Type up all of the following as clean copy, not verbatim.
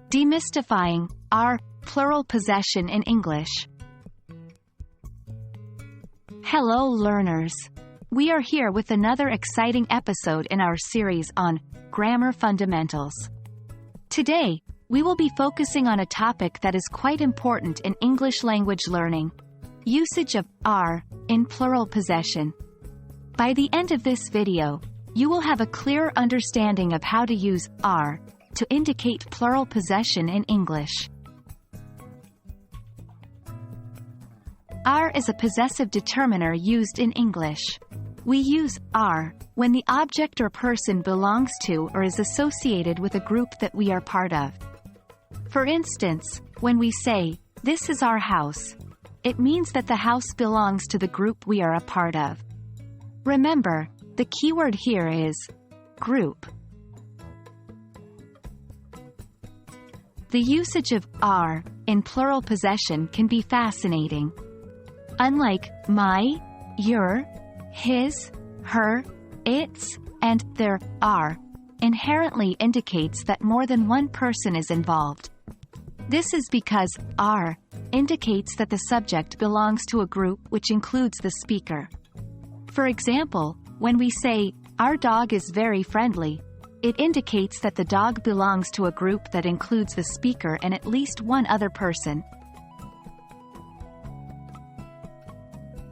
Demystifying our plural possession in English. Hello learners! We are here with another exciting episode in our series on grammar fundamentals. Today, we will be focusing on a topic that is quite important in English language learning: usage of are in plural possession. By the end of this video, you will have a clear understanding of how to use are to indicate plural possession in English. Are is a possessive determiner used in English. We use are when the object or person belongs to or is associated with a group that we are part of. For instance, when we say, "This is our house," it means that the house belongs to the group we are a part of. Remember, the keyword here is group. The usage of are in plural possession can be fascinating. Unlike my, your, his, her, its, and their, are inherently indicates that more than one person is involved. This is because are indicates that the subject belongs to a group which includes the speaker. For example, when we say, "Our dog is very friendly," it indicates that the dog belongs to a group that includes the speaker and at least one other person.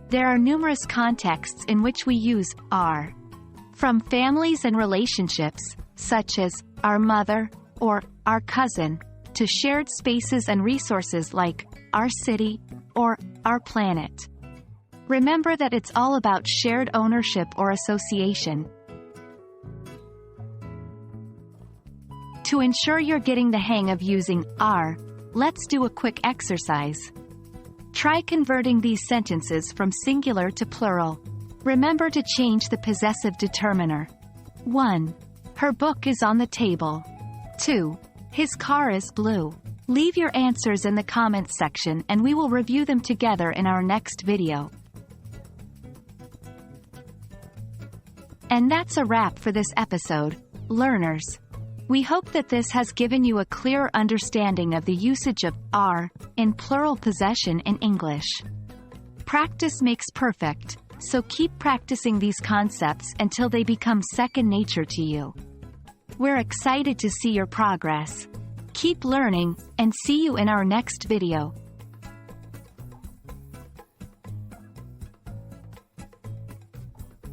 There are numerous contexts in which we use are. From families and relationships, such as our mother or our cousin, to shared spaces and resources like our city or our planet. Remember that it's all about shared ownership or association. To ensure you're getting the hang of using are, let's do a quick exercise. Try converting these sentences from singular to plural. Remember to change the possessive determiner. 1. Her book is on the table. 2. His car is blue. Leave your answers in the comments section and we will review them together in our next video. And that's a wrap for this episode, learners. We hope that this has given you a clearer understanding of the usage of are in plural possession in English. Practice makes perfect, so keep practicing these concepts until they become second nature to you. We're excited to see your progress. Keep learning, and see you in our next video.